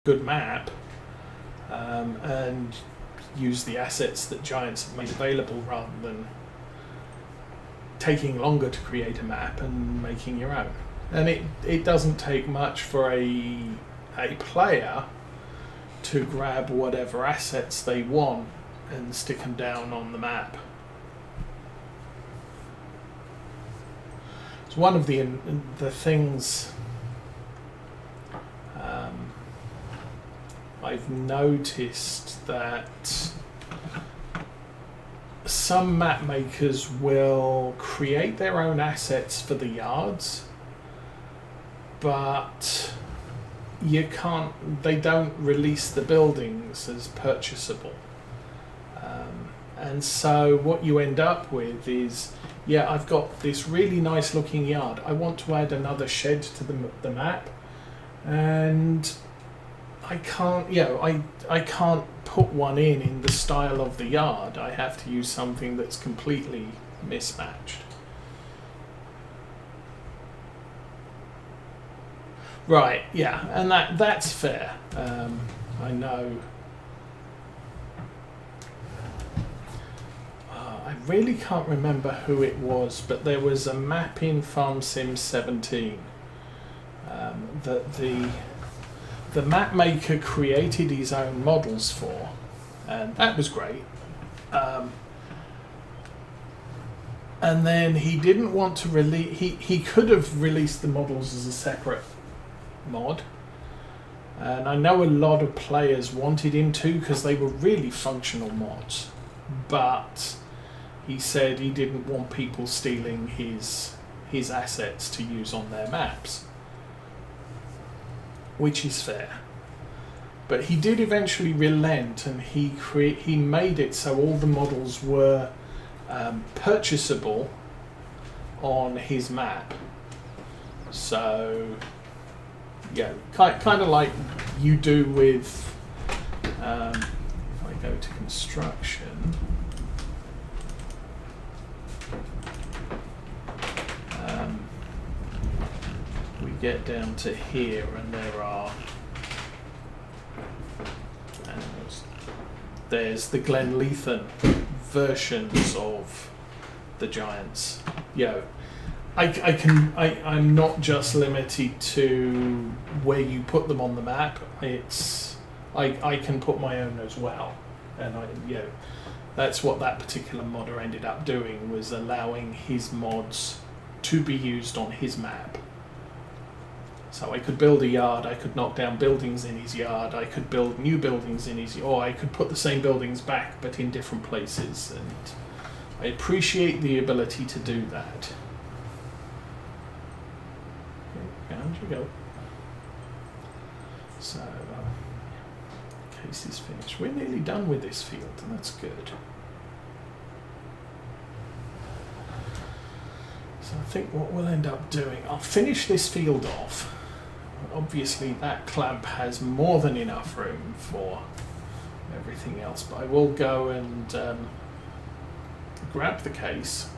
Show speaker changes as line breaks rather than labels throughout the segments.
good map and use the assets that Giants have made available rather than taking longer to create a map and making your own. And it doesn't take much for a player to grab whatever assets they want and stick them down on the map. It's one of the things I've noticed that some map makers will create their own assets for the yards, but they don't release the buildings as purchasable. And so what you end up with is, yeah, I've got this really nice looking yard. I want to add another shed to the map, and I can't, I can't put one in the style of the yard. I have to use something that's completely mismatched. Right, yeah, and that's fair. I know. I really can't remember who it was, but there was a map in Farm Sim 17 that the map maker created his own models for, and that was great. And then he didn't want to release. He could have released the models as a separate mod, and I know a lot of players wanted him to because they were really functional mods, but he said he didn't want people stealing his assets to use on their maps, which is fair. But he did eventually relent, and he made it so all the models were purchasable on his map. So yeah, kind of like you do with if I go to construction, we get down to here and there are there's the Glenleathann versions of the Giants. I'm not just limited to where you put them on the map. I can put my own as well, and that's what that particular modder ended up doing, was allowing his mods to be used on his map. So I could build a yard, I could knock down buildings in his yard, I could build new buildings in his, or I could put the same buildings back but in different places, and I appreciate the ability to do that. Down you go. So, case is finished. We're nearly done with this field, and that's good. So I think what we'll end up doing, I'll finish this field off. Obviously that clamp has more than enough room for everything else, but I will go and grab the case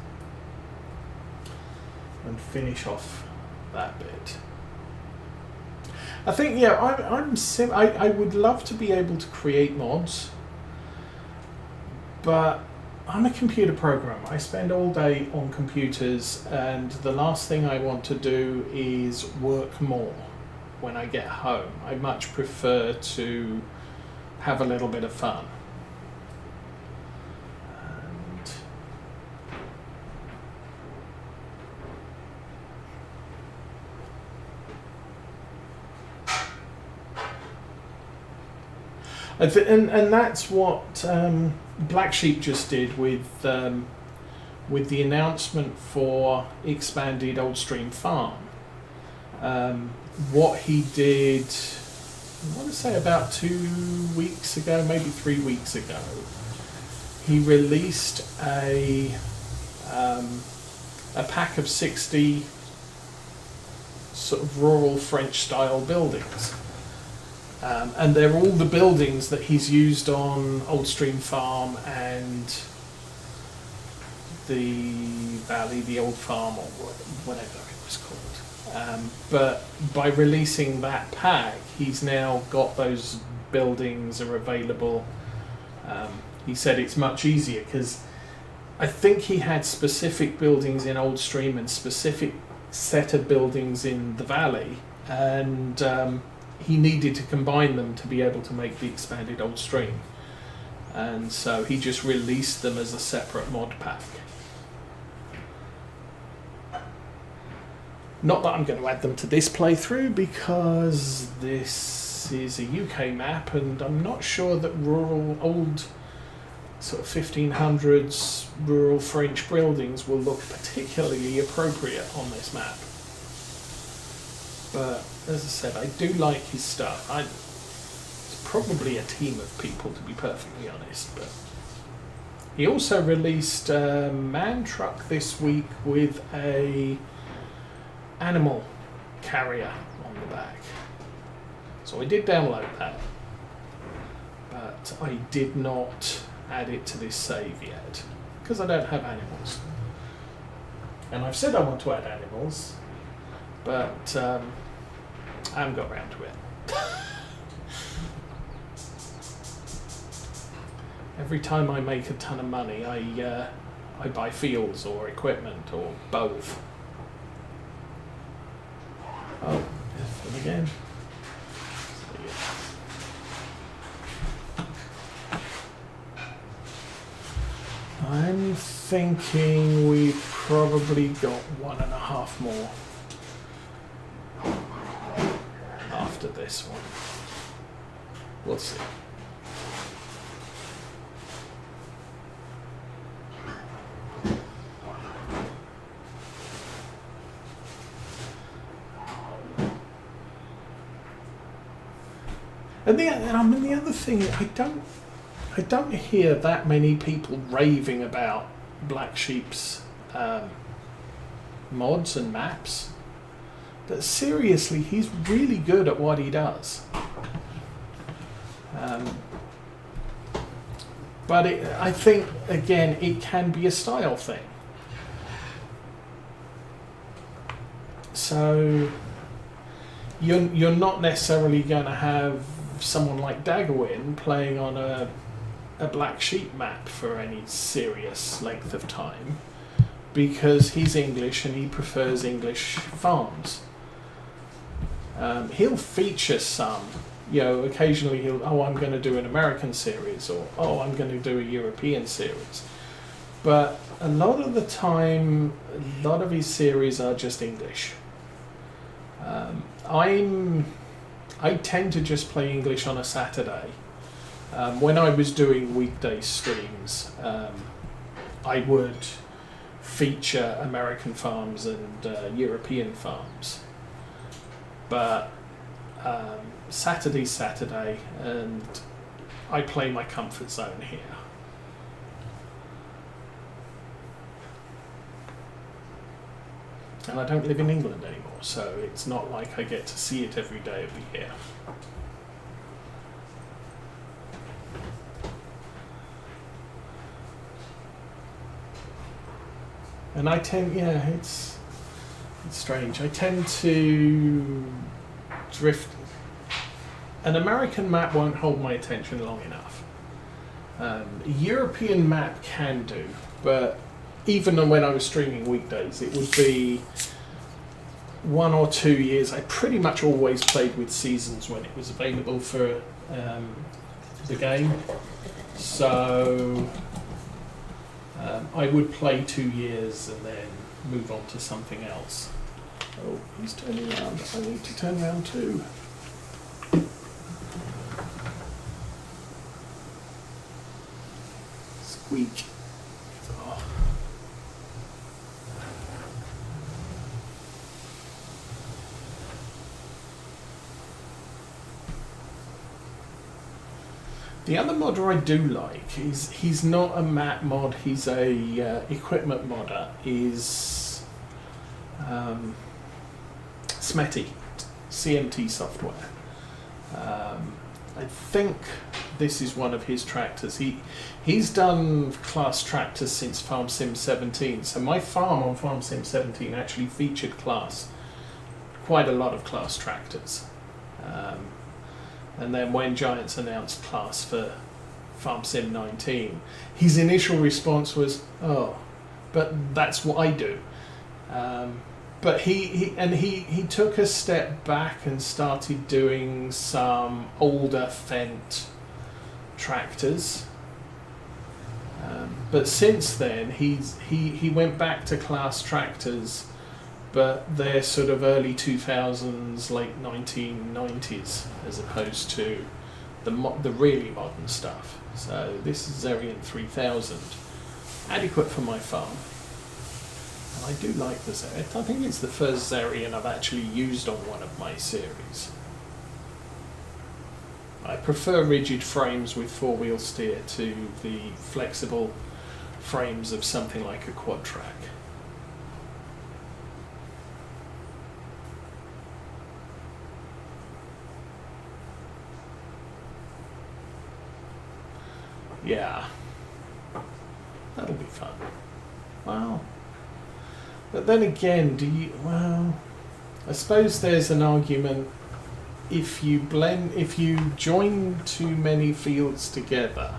and finish off that bit. I think, I would love to be able to create mods, but I'm a computer programmer. I spend all day on computers, and the last thing I want to do is work more when I get home. I much prefer to have a little bit of fun. And that's what Black Sheep just did with the announcement for expanded Old Stream Farm. What he did, I want to say about 2 weeks ago, maybe 3 weeks ago, he released a pack of 60 sort of rural French style buildings. And they're all the buildings that he's used on Old Stream Farm and the Valley, the Old Farm, or whatever it was called. But by releasing that pack, he's now got those buildings are available. He said it's much easier because I think he had specific buildings in Old Stream and specific set of buildings in the Valley, and he needed to combine them to be able to make the expanded Old Stream. And so he just released them as a separate mod pack. Not that I'm going to add them to this playthrough because this is a UK map and I'm not sure that rural, old sort of 1500s rural French buildings will look particularly appropriate on this map. But as I said, I do like his stuff. It's probably a team of people, to be perfectly honest. But he also released a man truck this week with a animal carrier on the back. So I did download that, but I did not add it to this save yet because I don't have animals. And I've said I want to add animals, but I haven't got around to it. Every time I make a ton of money, I buy fields or equipment or both. Oh, F again. I'm thinking we've probably got 1.5 more after this one. We'll see. And the other thing, I don't hear that many people raving about Black Sheep's mods and maps. But seriously, he's really good at what he does. But I think, again, it can be a style thing. So you're not necessarily going to have someone like Daggerwin playing on a Black Sheep map for any serious length of time because he's English and he prefers English farms. He'll feature some, occasionally I'm going to do an American series or I'm going to do a European series. But a lot of the time, a lot of his series are just English. I tend to just play English on a Saturday. When I was doing weekday streams, I would feature American farms and European farms. But Saturday's Saturday, and I play my comfort zone here. And I don't live in England anymore, so it's not like I get to see it every day of the year. And I tend, it's strange. I tend to drift. An American map won't hold my attention long enough. A European map can do, but even when I was streaming weekdays, it would be 1 or 2 years. I pretty much always played with seasons when it was available for the game. So I would play 2 years and then move on to something else. Oh, he's turning around. I need to turn around too. Squeak. Oh. The other modder I do like is he's not a map mod, he's a equipment modder, is Smetty, CMT software. I think this is one of his tractors. He's done class tractors since Farm Sim 17, so my farm on Farm Sim 17 actually featured quite a lot of class tractors. And then when Giants announced Class for Farm Sim 19, his initial response was, "Oh, but that's what I do." But he took a step back and started doing some older Fendt tractors. But since then, he went back to Class tractors, but they're sort of early 2000s, late 1990s, as opposed to the really modern stuff. So this is Zerion 3000, adequate for my farm. And I do like the Zerion. I think it's the first Zerion I've actually used on one of my series. I prefer rigid frames with four-wheel steer to the flexible frames of something like a quad track. Yeah, that'll be fun. Well, but then again, well, I suppose there's an argument if you join too many fields together,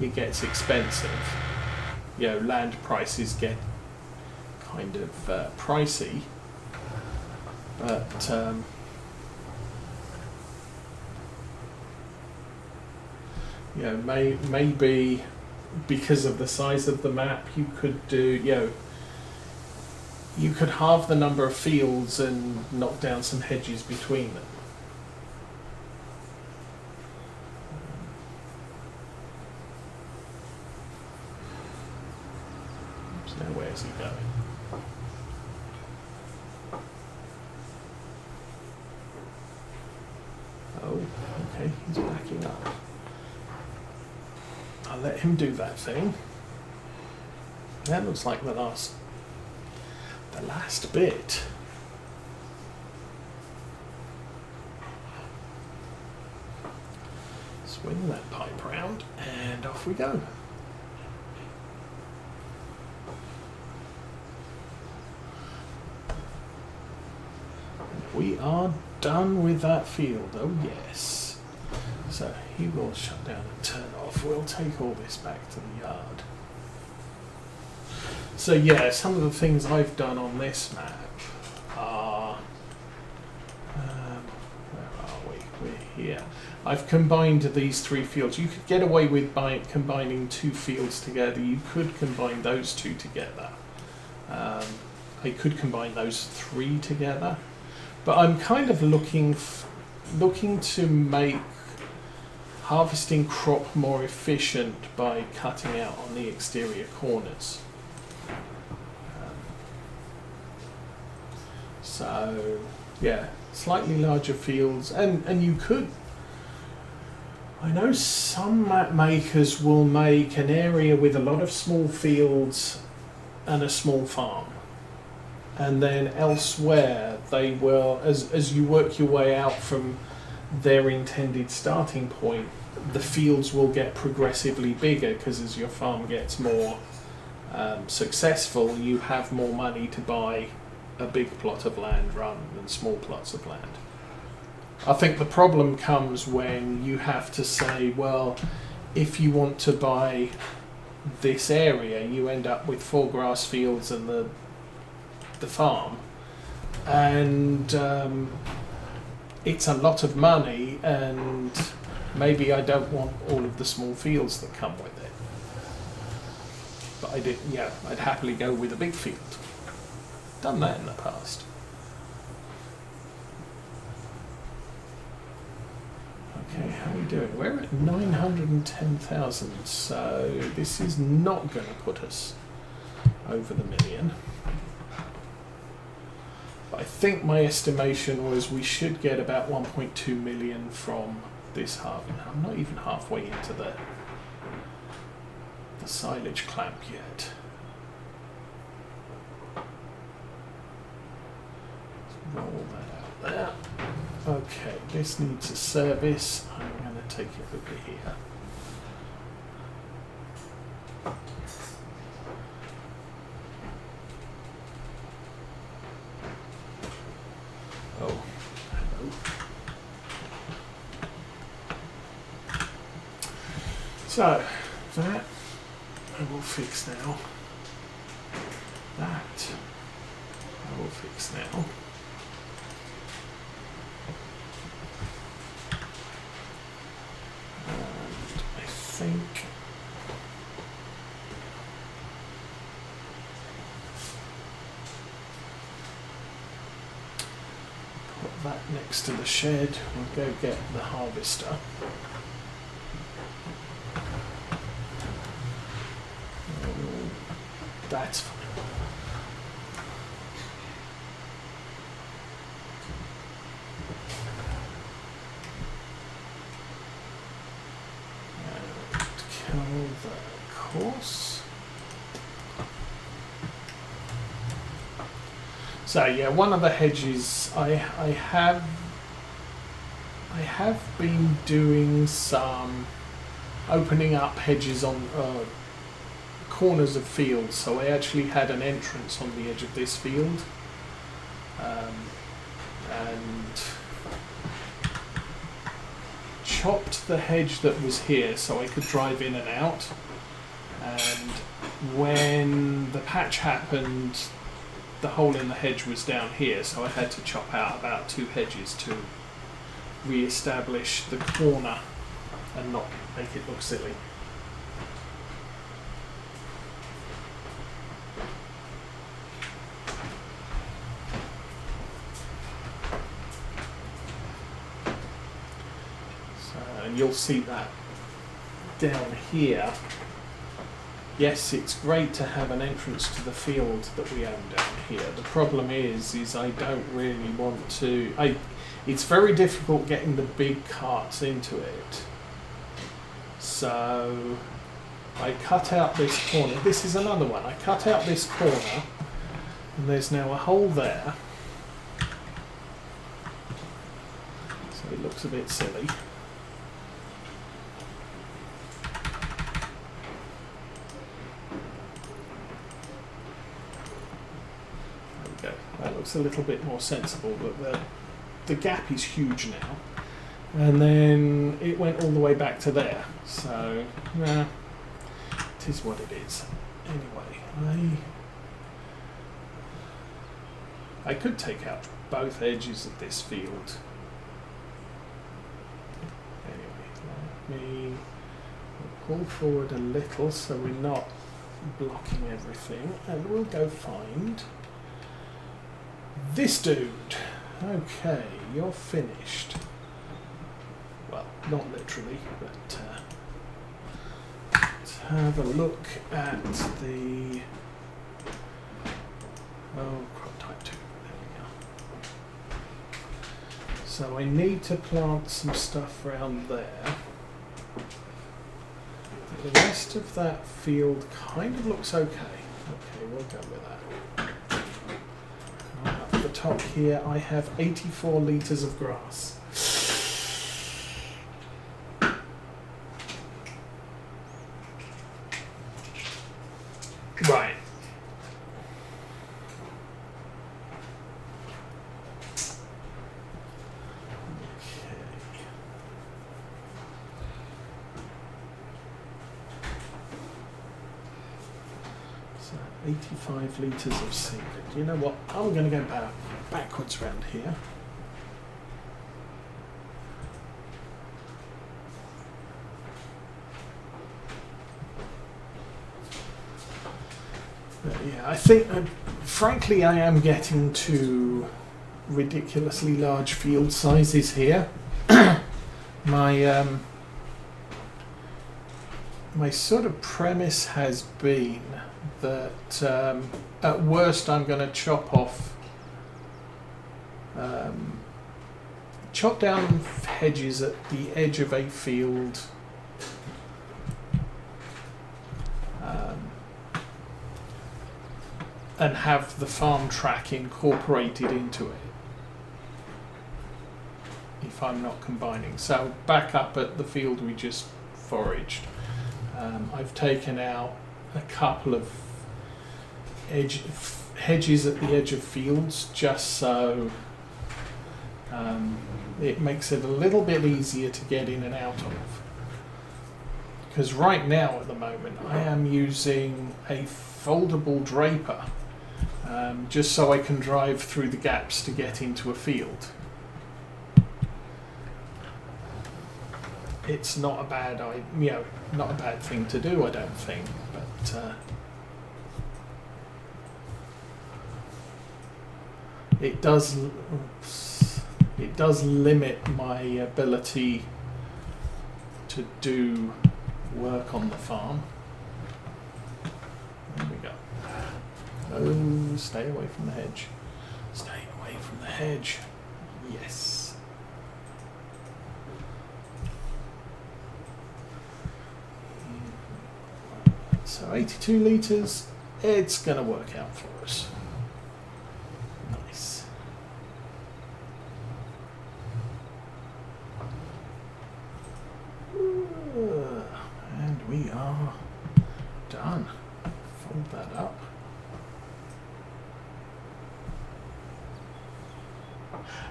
it gets expensive. You know, land prices get kind of pricey, but you know, maybe because of the size of the map, you could do, you know, you could halve the number of fields and knock down some hedges between them. So now where's he going? Oh, okay, he's backing up. I'll let him do that thing. That looks like the last bit. Swing that pipe round and off we go. We are done with that field. Oh yes. So he will shut down and turn off. We'll take all this back to the yard. So yeah, some of the things I've done on this map are, where are we? We're here. I've combined these three fields. You could get away with combining two fields together. You could combine those two together. I could combine those three together. But I'm kind of looking to make harvesting crop more efficient by cutting out on the exterior corners. So yeah, slightly larger fields, and you could, I know some map makers will make an area with a lot of small fields and a small farm, and then elsewhere they will, as you work your way out from their intended starting point, the fields will get progressively bigger, because as your farm gets more successful, you have more money to buy a big plot of land rather than small plots of land. I think the problem comes when you have to say, well, if you want to buy this area, you end up with 4 grass fields and the farm, and it's a lot of money, and maybe I don't want all of the small fields that come with it. But I'd happily go with a big field. Done that in the past. Okay, how are we doing? We're at 910,000, so this is not going to put us over the million. But I think my estimation was we should get about 1.2 million from this halving. I'm not even halfway into the silage clamp yet. Roll that out there. Okay, this needs a service. I'm going to take it over here. Oh, hello. So that I will fix now. That I will fix now. And I think put that next to the shed. We'll go get the harvester. That's fine. And kill the course. So yeah, one of the hedges I have been doing some opening up hedges on corners of fields, so I actually had an entrance on the edge of this field, and chopped the hedge that was here so I could drive in and out, and when the patch happened the hole in the hedge was down here, so I had to chop out about 2 hedges to re-establish the corner and not make it look silly. And you'll see that down here. Yes, it's great to have an entrance to the field that we own down here. The problem is I don't really want to. It's very difficult getting the big carts into it. So I cut out this corner. This is another one. I cut out this corner, and there's now a hole there. So it looks a bit silly. That looks a little bit more sensible, but the gap is huge now, and then it went all the way back to there, so it is what it is. Anyway, I could take out both edges of this field. Anyway, let me pull forward a little so we're not blocking everything, and we'll go find this dude. Okay, you're finished. Well, not literally, but let's have a look at the crop type 2. There we go. So I need to plant some stuff around there. The rest of that field kind of looks okay. Okay, we'll go with that. At the top here I have 84 litres of grass. Right. Okay. So 85 litres of seed. You know what? I'm going to go backwards round here. But yeah, I think, frankly, I am getting to ridiculously large field sizes here. My sort of premise has been that at worst I'm going to chop down hedges at the edge of a field, and have the farm track incorporated into it if I'm not combining. So back up at the field we just foraged, I've taken out a couple of hedges at the edge of fields just so it makes it a little bit easier to get in and out of, because right now at the moment I am using a foldable draper just so I can drive through the gaps to get into a field. It's not a bad, not a bad thing to do, I don't think, but it does limit my ability to do work on the farm. There we go. Oh, stay away from the hedge. Stay away from the hedge. Yes. So 82 litres, it's going to work out for us. Nice. And we are done. Fold that up.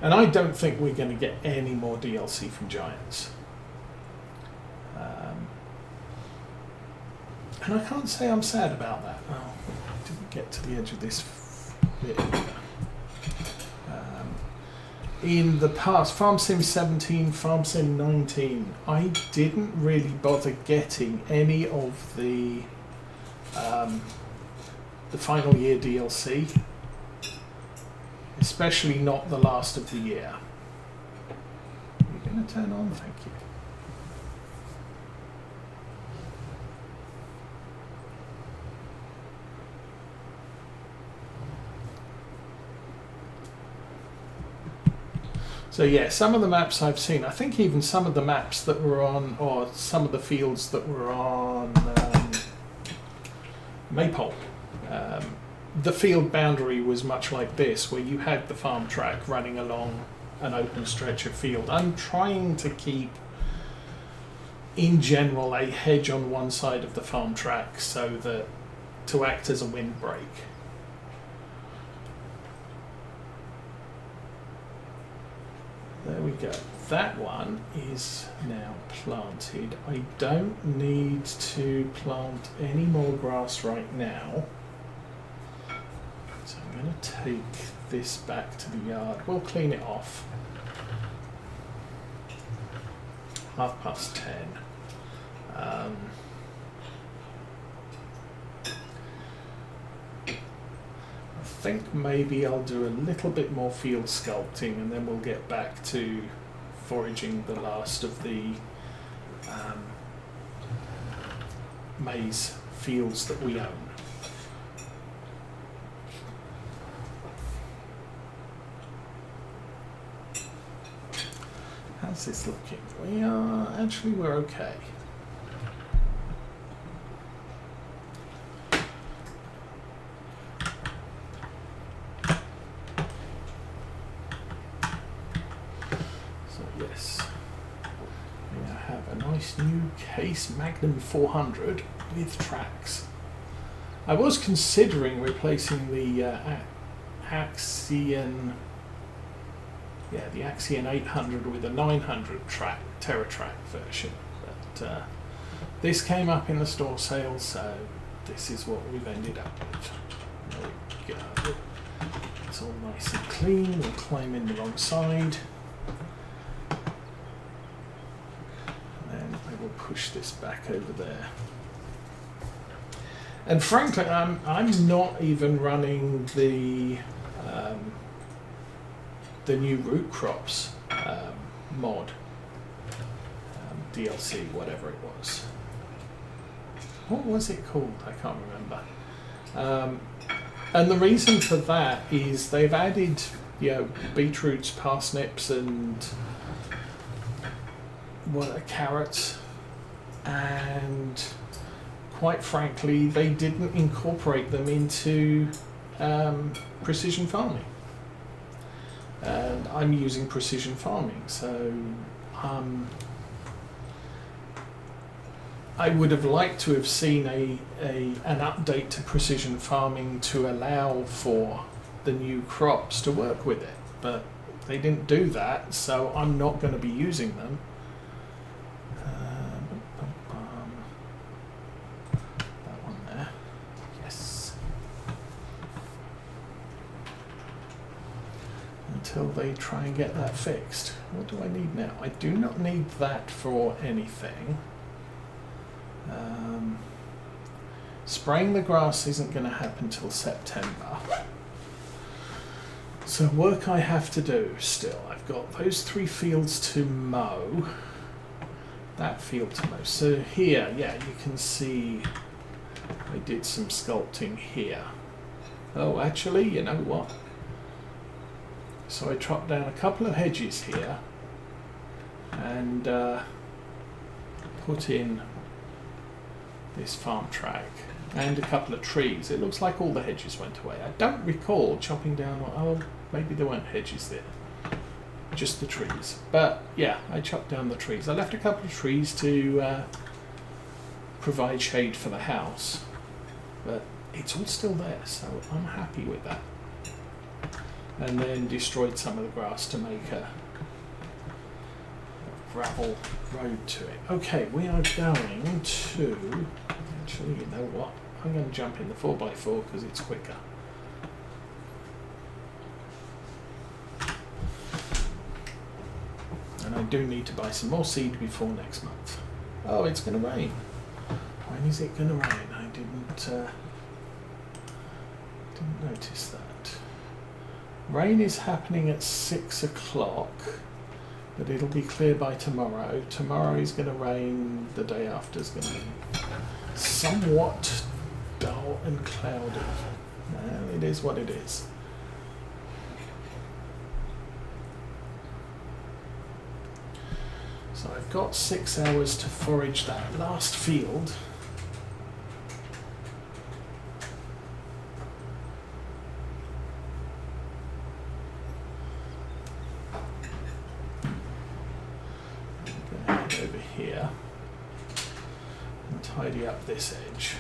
And I don't think we're going to get any more DLC from Giants. And I can't say I'm sad about that. Oh, didn't get to the edge of this bit. In the past, Farm Sim 17, Farm Sim 19, I didn't really bother getting any of the final year DLC, especially not the last of the year. You're going to turn on, thank you. So yeah, some of the maps I've seen, I think even some of the maps that were on, or some of the fields that were on Maypole, the field boundary was much like this, where you had the farm track running along an open stretch of field. I'm trying to keep, in general, a hedge on one side of the farm track so that to act as a windbreak. There we go. That one is now planted. I don't need to plant any more grass right now. So I'm going to take this back to the yard. We'll clean it off. 10:30. I think maybe I'll do a little bit more field sculpting and then we'll get back to foraging the last of the maize fields that we own. How's this looking? We're okay. New case Magnum 400 with tracks. I was considering replacing the Axion, the Axion 800 with a 900 track TerraTrack version, but this came up in the store sale, so this is what we've ended up with. There we go. It's all nice and clean. We'll climb in the wrong side. Push this back over there. And frankly, I'm not even running the new root crops mod, DLC, whatever it was. What was it called? I can't remember. And the reason for that is they've added, beetroots, parsnips, and carrots. And quite frankly, they didn't incorporate them into precision farming. And I'm using precision farming, so I would have liked to have seen an update to precision farming to allow for the new crops to work with it, but they didn't do that, so I'm not going to be using them. hopefully try and get that fixed. What do I need now? I do not need that for anything. Spraying the grass isn't going to happen till September. So work I have to do still. I've got those 3 fields to mow. That field to mow. So here, yeah, you can see I did some sculpting here. Oh, actually, you know what? So I chopped down a couple of hedges here and put in this farm track and a couple of trees. It looks like all the hedges went away. I don't recall chopping down, oh, maybe there weren't hedges there, just the trees. But yeah, I chopped down the trees. I left a couple of trees to provide shade for the house, but it's all still there, so I'm happy with that. And then destroyed some of the grass to make a gravel road to it. Okay, we are going to, actually, you know what, I'm going to jump in the 4x4 because it's quicker. And I do need to buy some more seed before next month. Oh, it's going to rain. When is it going to rain? I didn't notice that. Rain is happening at 6 o'clock, but it'll be clear by tomorrow. Tomorrow is going to rain, the day after is going to be somewhat dull and cloudy. Well, it is what it is. So I've got 6 hours to forage that last field. Over here and tidy up this edge.